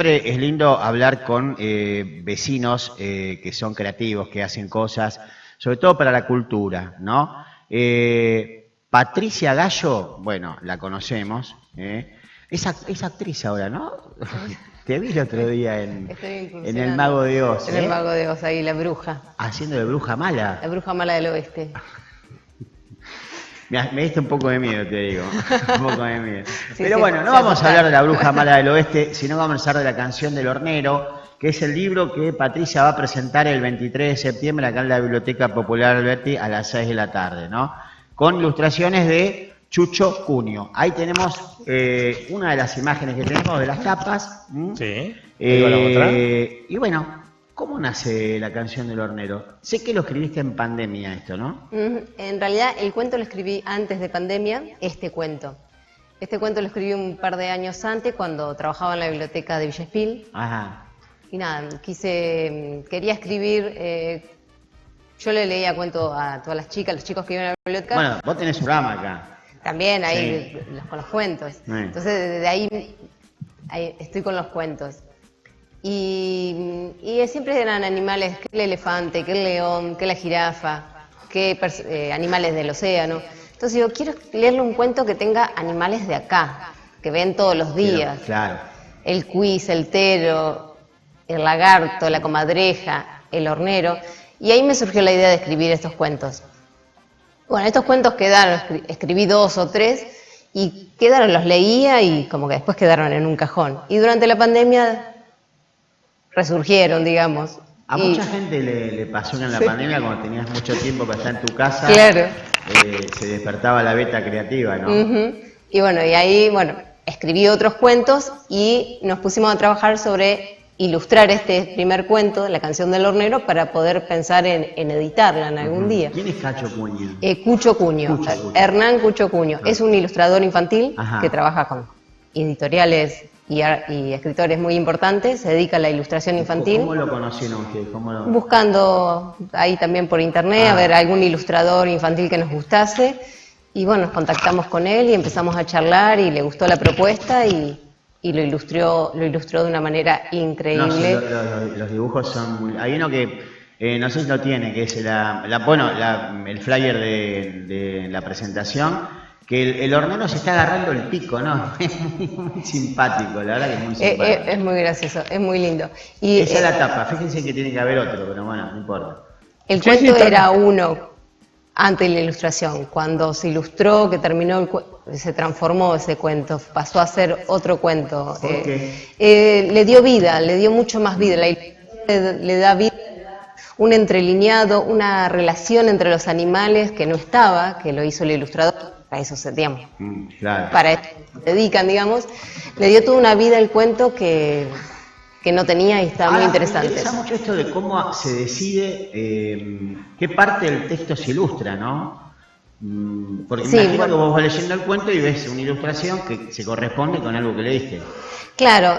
siempre es lindo hablar con vecinos que son creativos, que hacen cosas, sobre todo para la cultura, ¿no? Patricia Gallo, bueno, la conocemos, es actriz ahora, ¿no? Te vi el otro día en El Mago de Oz. En El Mago de Oz, ahí, la bruja. Haciendo de bruja mala. La bruja mala del oeste. Me diste un poco de miedo, te digo. Un poco de miedo. Sí, Pero sí, bueno, no vamos a hablar de la bruja mala del oeste, sino vamos a hablar de la canción del hornero, que es el libro que Patricia va a presentar el 23 de septiembre acá en la Biblioteca Popular Alberti a las 6 de la tarde, ¿no? Con ilustraciones de Chucho Cunio. Ahí tenemos una de las imágenes que tenemos de las tapas. Sí. La otra. Y bueno, ¿cómo nace la canción del hornero? Sé que lo escribiste en pandemia esto, ¿no? En realidad el cuento lo escribí antes de pandemia, este cuento. Este cuento lo escribí un par de años antes cuando trabajaba en la biblioteca de Villa Espil. Ajá. Y nada, quería escribir, yo le leía cuento a todas las chicas, los chicos que iban a la biblioteca. Bueno, vos tenés un programa acá. También ahí Sí. con los cuentos. Sí. Entonces desde ahí estoy con los cuentos. Y siempre eran animales, que el elefante, que el león, que la jirafa, que animales del océano. Entonces digo, quiero leerle un cuento que tenga animales de acá, que ven todos los días. Claro. El cuis, el tero, el lagarto, la comadreja, el hornero. Y ahí me surgió la idea de escribir estos cuentos. Bueno, estos cuentos quedaron, escribí 2 o 3 y quedaron, los leía y como que después quedaron en un cajón. Y durante la pandemia resurgieron, digamos. A mucha gente le pasó en la pandemia cuando tenías mucho tiempo para estar en tu casa. Claro. Se despertaba la beta creativa, ¿no? Y bueno, y ahí, escribí otros cuentos y nos pusimos a trabajar sobre ilustrar este primer cuento, la canción del hornero, para poder pensar en editarla en algún día. ¿Quién es Cacho Cuño? Cucho Cuño, Hernán Cucho Cuño. Es un ilustrador infantil que trabaja con editoriales y escritores muy importantes, se dedica a la ilustración infantil. ¿Cómo lo conocieron ustedes? Buscando ahí también por internet, a ver algún ilustrador infantil que nos gustase. Y bueno, nos contactamos con él y empezamos a charlar y le gustó la propuesta y lo ilustró de una manera increíble. No, los dibujos son muy... Hay uno que, no sé si lo tiene, que es el flyer de la presentación, que el hornero se está agarrando el pico, ¿no? Es muy simpático, la verdad que es muy simpático. Es muy gracioso, es muy lindo. Y esa es la tapa, fíjense que tiene que haber otro, pero bueno, no importa. El cuento era uno antes de la ilustración. Cuando se ilustró, que terminó, se transformó ese cuento, pasó a ser otro cuento. Le dio vida, le dio mucho más vida. La ilustración le da vida, un entrelineado, una relación entre los animales que no estaba, que lo hizo el ilustrador. Para eso claro. Para eso se dedican, digamos. Le dio toda una vida al cuento que no tenía y está muy interesante. Me interesa mucho esto de cómo se decide qué parte del texto se ilustra, ¿no? Porque me imagino que vos vas leyendo el cuento y ves una ilustración que se corresponde con algo que leíste. Claro,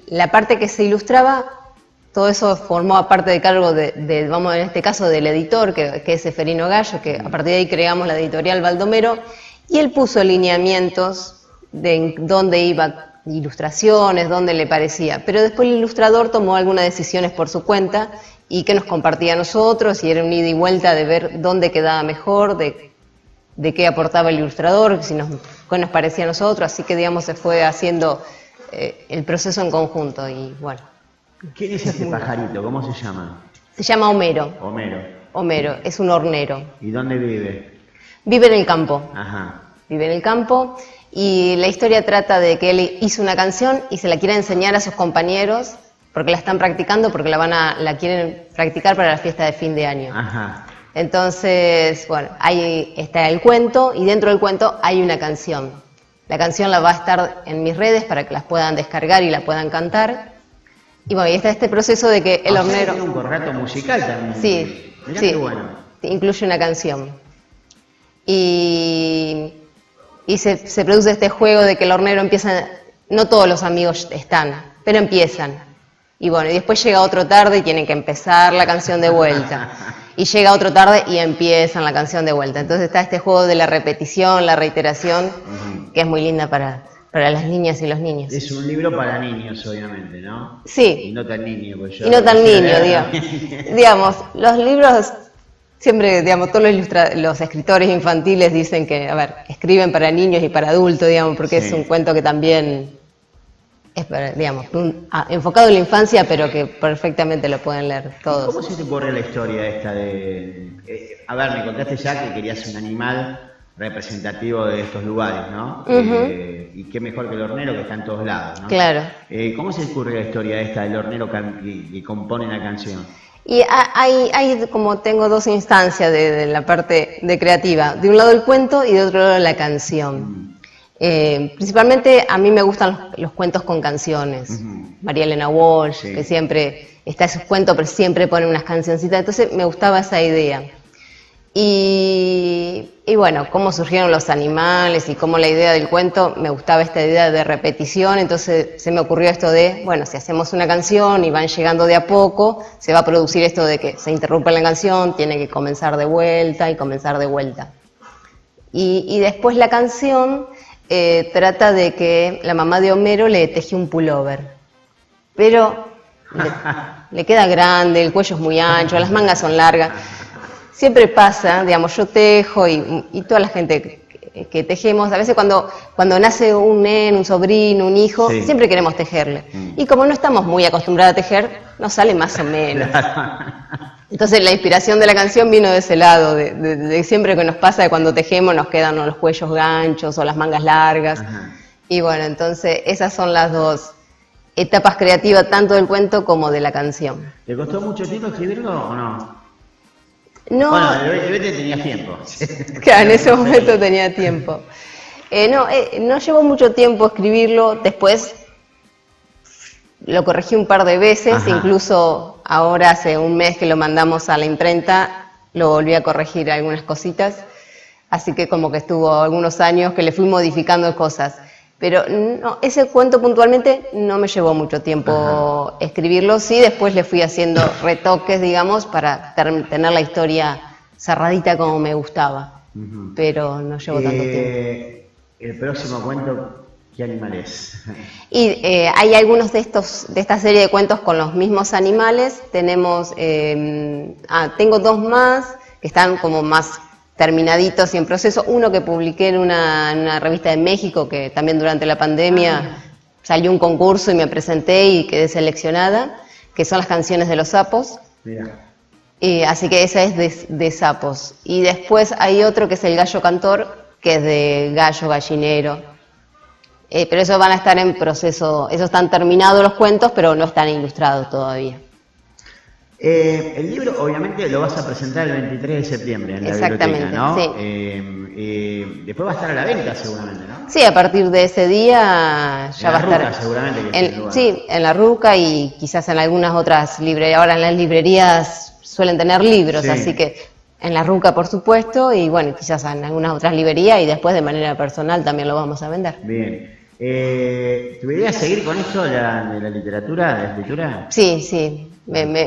la parte que se ilustraba, todo eso formó aparte de cargo vamos, en este caso del editor, que es Seferino Gallo, que a partir de ahí creamos la editorial Baldomero, y él puso lineamientos de dónde iba, ilustraciones, dónde le parecía. Pero después el ilustrador tomó algunas decisiones por su cuenta y que nos compartía a nosotros, y era un ida y vuelta de ver dónde quedaba mejor, de qué aportaba el ilustrador, qué nos parecía a nosotros, así que digamos se fue haciendo el proceso en conjunto y bueno. ¿Quién es ese pajarito? ¿Cómo se llama? Se llama Homero. Homero, es un hornero. ¿Y dónde vive? Vive en el campo. Ajá. Vive en el campo y la historia trata de que él hizo una canción y se la quiere enseñar a sus compañeros porque la están practicando, porque la quieren practicar para la fiesta de fin de año. Ajá. Entonces, bueno, ahí está el cuento y dentro del cuento hay una canción. La canción la va a estar en mis redes para que las puedan descargar y la puedan cantar. Y bueno, y está este proceso de que el hornero... Tiene un corrato musical también. Sí, Mirá sí, qué bueno. Incluye una canción. Y se produce este juego de que el hornero empieza... No todos los amigos están, pero empiezan. Y bueno, y después llega otro tarde y tienen que empezar la canción de vuelta. Y llega otro tarde y empiezan la canción de vuelta. Entonces está este juego de la repetición, la reiteración, que es muy linda para para las niñas y los niños. Es un libro para niños, obviamente, ¿no? Sí. Y no tan niño. Pues yo Y no tan niño, digamos. Los libros, siempre, digamos, todos los escritores infantiles dicen que, a ver, escriben para niños y para adultos, digamos, porque Sí. es un cuento que también es, digamos, enfocado en la infancia, pero que perfectamente lo pueden leer todos. ¿Cómo se te ocurre la historia esta de... a ver, me contaste ya que querías un animal representativo de estos lugares, ¿no? Y qué mejor que el hornero que está en todos lados, ¿no? Claro. ¿Cómo se te ocurre la historia esta del hornero que compone la canción? Y hay como tengo dos instancias de la parte de creativa. De un lado el cuento y de otro lado la canción. Principalmente a mí me gustan los cuentos con canciones. María Elena Walsh, Sí. que siempre está esos cuentos, pero siempre pone unas cancioncitas. Entonces me gustaba esa idea. Y bueno, cómo surgieron los animales y cómo la idea del cuento, me gustaba esta idea de repetición, entonces se me ocurrió esto de, bueno, si hacemos una canción y van llegando de a poco, se va a producir esto de que se interrumpe la canción, tiene que comenzar de vuelta y comenzar de vuelta. Y después la canción trata de que la mamá de Homero le teje un pullover, pero le queda grande, el cuello es muy ancho, las mangas son largas. Siempre pasa, digamos, yo tejo y toda la gente que tejemos, a veces cuando nace un nene, un sobrino, un hijo, Sí. siempre queremos tejerle. Y como no estamos muy acostumbrados a tejer, nos sale más o menos. Entonces la inspiración de la canción vino de ese lado, de siempre que nos pasa de cuando tejemos nos quedan los cuellos ganchos o las mangas largas. Ajá. Y bueno, entonces esas son las dos etapas creativas, tanto del cuento como de la canción. ¿Te costó mucho tiempo escribirlo o no? No, Bueno, el bebé tenías tiempo. claro, en ese momento tenía tiempo. No llevó mucho tiempo escribirlo, después lo corregí un par de veces, Ajá. incluso ahora hace un mes que lo mandamos a la imprenta, lo volví a corregir algunas cositas, así que como que estuvo algunos años que le fui modificando cosas. Pero no, ese cuento puntualmente no me llevó mucho tiempo escribirlo, sí, después le fui haciendo retoques, digamos, para tener la historia cerradita como me gustaba, pero no llevó tanto tiempo. El próximo cuento, ¿qué animal es? Y hay algunos de esta serie de cuentos con los mismos animales, tengo dos más que están como más terminaditos y en proceso. Uno que publiqué en una revista de México, que también durante la pandemia salió un concurso y me presenté y quedé seleccionada, que son las canciones de los sapos. Mira. Así que esa es de sapos. Y después hay otro que es el gallo cantor, que es de gallo gallinero. Pero esos van a estar en proceso, esos están terminados los cuentos, pero no están ilustrados todavía. El libro obviamente lo vas a presentar el 23 de septiembre en la Exactamente, biblioteca, ¿no? sí. Después va a estar a la venta seguramente, ¿no? Sí, a partir de ese día ya En va a la estar. Ruca, seguramente que es el lugar. Sí, en la Ruca y quizás en algunas otras librerías. Ahora en las librerías suelen tener libros, Sí. así que en la Ruca por supuesto y bueno, quizás en algunas otras librerías y después de manera personal también lo vamos a vender. Bien. ¿Tu idea es seguir con esto de la literatura, de la escritura? Sí, sí, me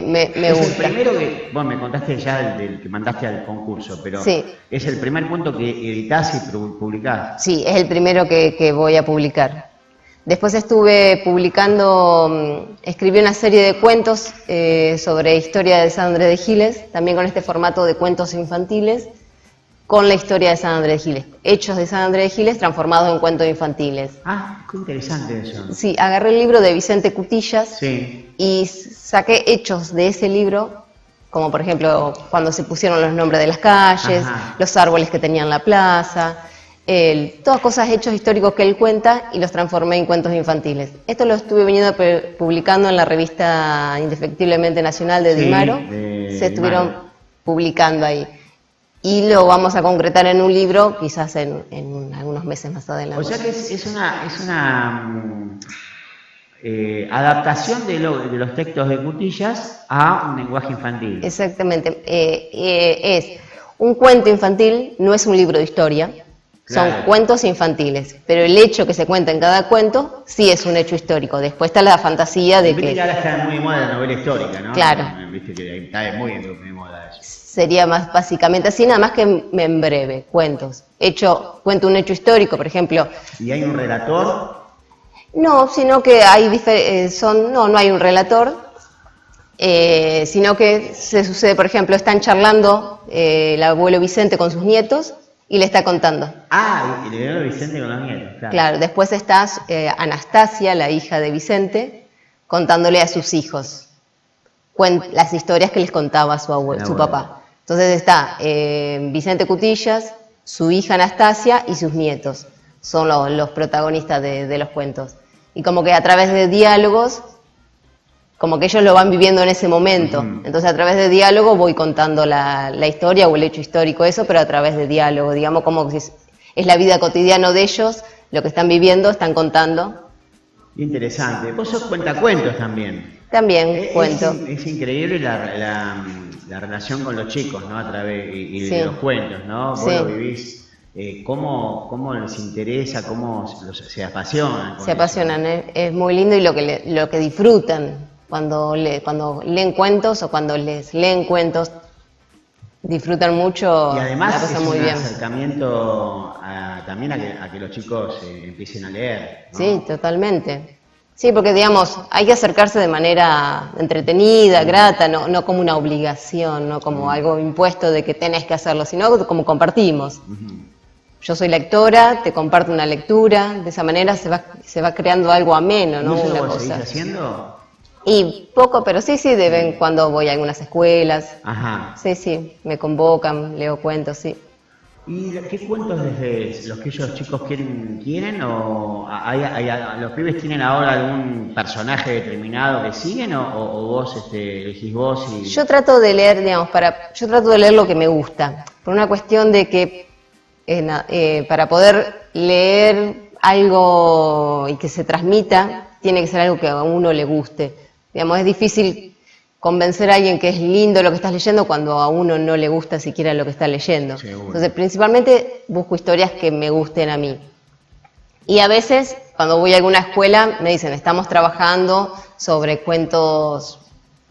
Es gusta. el primero que, bueno, me contaste ya del que mandaste al concurso, pero Sí. es el primer cuento que editás y publicás. Sí, es el primero que voy a publicar. Después estuve publicando, escribí una serie de cuentos sobre historia de San Andrés de Giles, también con este formato de cuentos infantiles, con la historia de San Andrés de Giles, hechos de San Andrés de Giles transformados en cuentos infantiles. Ah, qué interesante eso. Sí, agarré el libro de Vicente Cutillas Sí. y saqué hechos de ese libro, como por ejemplo cuando se pusieron los nombres de las calles, Ajá. los árboles que tenían la plaza, todas cosas, hechos históricos que él cuenta y los transformé en cuentos infantiles. Esto lo estuve viniendo publicando en la revista Indefectiblemente Nacional de Sí, Dimaro, de se estuvieron Dimaro. publicando ahí. Y lo vamos a concretar en un libro, quizás en algunos meses más adelante. O sea que es una adaptación de los textos de Cutillas a un lenguaje infantil. Exactamente. Es un cuento infantil, no es un libro de historia, son Claro. cuentos infantiles, pero el hecho que se cuenta en cada cuento sí es un hecho histórico. Después está la fantasía de Viste que que... ahora está muy de moda la novela histórica, ¿no? Claro. Viste que está muy de moda eso. sería más básicamente así, nada más que en breve, cuentos. Cuento un hecho histórico, por ejemplo. ¿Y hay un relator? No, sino que hay no hay un relator, sino que se sucede, por ejemplo, están charlando el abuelo Vicente con sus nietos y le está contando. Ah, y el abuelo Vicente con los nietos, claro. Claro, después está Anastasia, la hija de Vicente, contándole a sus hijos las historias que les contaba su papá. Entonces está Vicente Cutillas, su hija Anastasia y sus nietos. Son los protagonistas de los cuentos. Y como que a través de diálogos, como que ellos lo van viviendo en ese momento. Entonces a través de diálogo voy contando la historia o el hecho histórico, eso, pero a través de diálogo, digamos como que es la vida cotidiana de ellos, lo que están viviendo, están contando. Interesante. Vos sos cuentacuentos también. También cuento. Es increíble la relación con los chicos, ¿no? A través y Sí. de los cuentos, ¿no? Vos Sí. lo vivís. ¿Cómo les interesa? ¿Cómo se apasionan? Se apasionan, es muy lindo y lo que disfrutan cuando leen cuentos o cuando les leen cuentos, disfrutan mucho, Y además la pasan es muy un bien. acercamiento también a que los chicos empiecen a leer, ¿no? Sí, totalmente. Sí, porque digamos, hay que acercarse de manera entretenida, grata, no como una obligación, no como algo impuesto de que tenés que hacerlo, sino como compartimos. Yo soy lectora, te comparto una lectura, de esa manera se va creando algo ameno, ¿no? ¿Y eso Una vos seguís cosa. haciendo? Y poco, pero sí, de vez en cuando voy a algunas escuelas. Ajá. Sí, me convocan, leo cuentos, sí. ¿Y qué cuentos desde los que ellos chicos quieren o los pibes tienen ahora algún personaje determinado que siguen o vos elegís vos y... Yo trato de leer, digamos, yo trato de leer lo que me gusta, por una cuestión de que para poder leer algo y que se transmita, tiene que ser algo que a uno le guste. Digamos, es difícil convencer a alguien que es lindo lo que estás leyendo cuando a uno no le gusta siquiera lo que está leyendo. Seguro. Entonces, principalmente busco historias que me gusten a mí. Y a veces, cuando voy a alguna escuela, me dicen, estamos trabajando sobre cuentos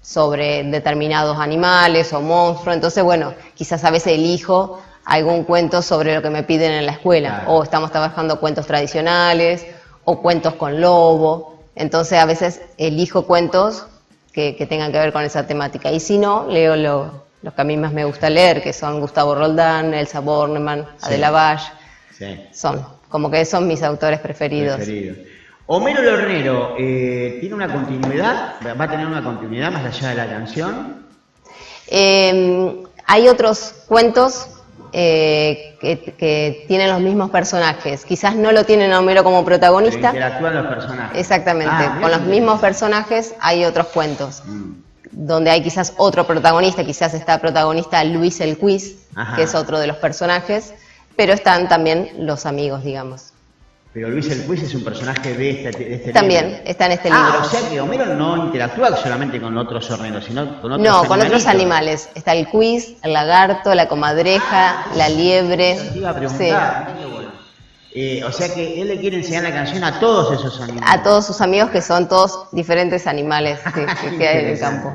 sobre determinados animales o monstruos. Entonces, bueno, quizás a veces elijo algún cuento sobre lo que me piden en la escuela. Claro. O estamos trabajando cuentos tradicionales o cuentos con lobo. Entonces, a veces elijo cuentos que tengan que ver con esa temática. Y si no, leo los que a mí más me gusta leer, que son Gustavo Roldán, Elsa Bornemann, Sí. Adela Bash. Sí. Como que son mis autores preferidos. Homero el Hornero, ¿tiene una continuidad? ¿Va a tener una continuidad más allá de la canción? Hay otros cuentos que tienen los mismos personajes. Quizás no lo tienen a Homero como Pero protagonista. interactúan los personajes. Exactamente. Ah, Con mirá los qué mismos interesante. personajes hay otros cuentos. Mm. Donde hay quizás otro protagonista, quizás está protagonista Luis el Quiz, Ajá. que es otro de los personajes, pero están también los amigos, digamos. Pero Luis el Quiz es un personaje de este También libro. está en este libro. O sea que Homero no interactúa solamente con otros horneros, sino con otros No, con otros animalitos. animales. Está el quiz, el lagarto, la comadreja, la liebre. Eso te iba a Sí, preguntar. Qué bueno. O sea que él le quiere enseñar la canción a todos esos animales. a todos sus amigos que son todos diferentes animales que hay en el campo.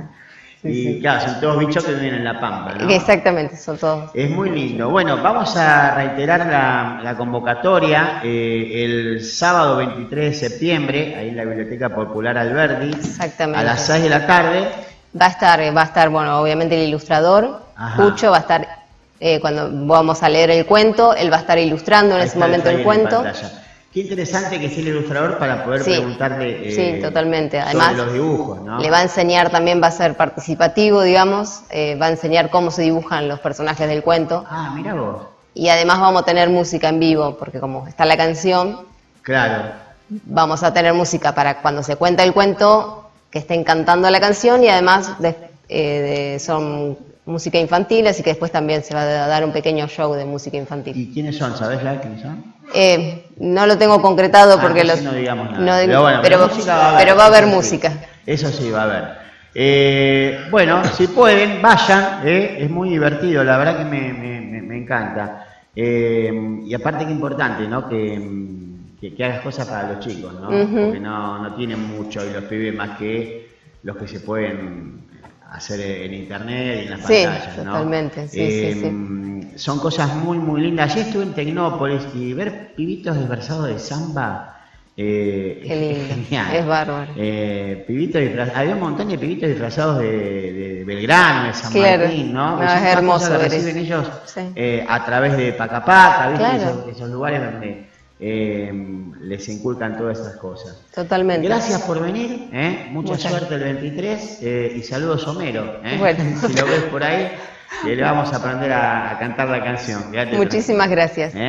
Y claro, son todos bichos que viven en la pampa, ¿no? Exactamente, son todos. Es muy lindo. Bueno, vamos a reiterar la convocatoria el sábado 23 de septiembre, ahí en la Biblioteca Popular Alberdi, Exactamente. a las 6 de la tarde. Va a estar, bueno, obviamente el ilustrador, Ajá. Cucho, va a estar, cuando vamos a leer el cuento, él va a estar ilustrando en Ahí ese está momento el flyer en cuento. pantalla. Qué interesante que esté el ilustrador para poder Sí, preguntarle sí, totalmente. sobre Además, los dibujos, ¿no? le va a enseñar, también va a ser participativo, digamos, va a enseñar cómo se dibujan los personajes del cuento. Ah, mira vos. Y además vamos a tener música en vivo, porque como está la canción, Claro. vamos a tener música para cuando se cuenta el cuento, que estén cantando la canción y además son música infantil, así que después también se va a dar un pequeño show de música infantil. ¿Y quiénes son? ¿Sabés ya quiénes son? No lo tengo concretado porque entonces no digamos nada. no- Pero bueno, pero música va a haber, pero va a haber eso sí. música. Eso sí, va a haber. Bueno, si pueden, vayan, es muy divertido, la verdad que me encanta. Y aparte que importante, ¿no? Que hagas cosas para los chicos, ¿no? Ujú. Porque no tienen mucho y los pibes más que los que se pueden hacer en internet y en las Sí, pantallas, ¿no? totalmente, sí. Son cosas muy, muy lindas. Ayer estuve en Tecnópolis y ver pibitos disfrazados de samba. Qué lindo, genial. es bárbaro. Pibitos había un montón de pibitos disfrazados de Belgrano, de San Claro. Martín, ¿no? No, Y son es todas hermoso cosas que ver reciben eso. ellos Sí. a través de Pacapaca, ¿viste? Claro. Esos lugares donde les inculcan todas esas cosas. Totalmente. Gracias por venir, mucha Muchas suerte el 23 y saludos Homero. Bueno. Si lo ves por ahí, le vamos a aprender a cantar la canción. Quédate Muchísimas gracias. tranquilo,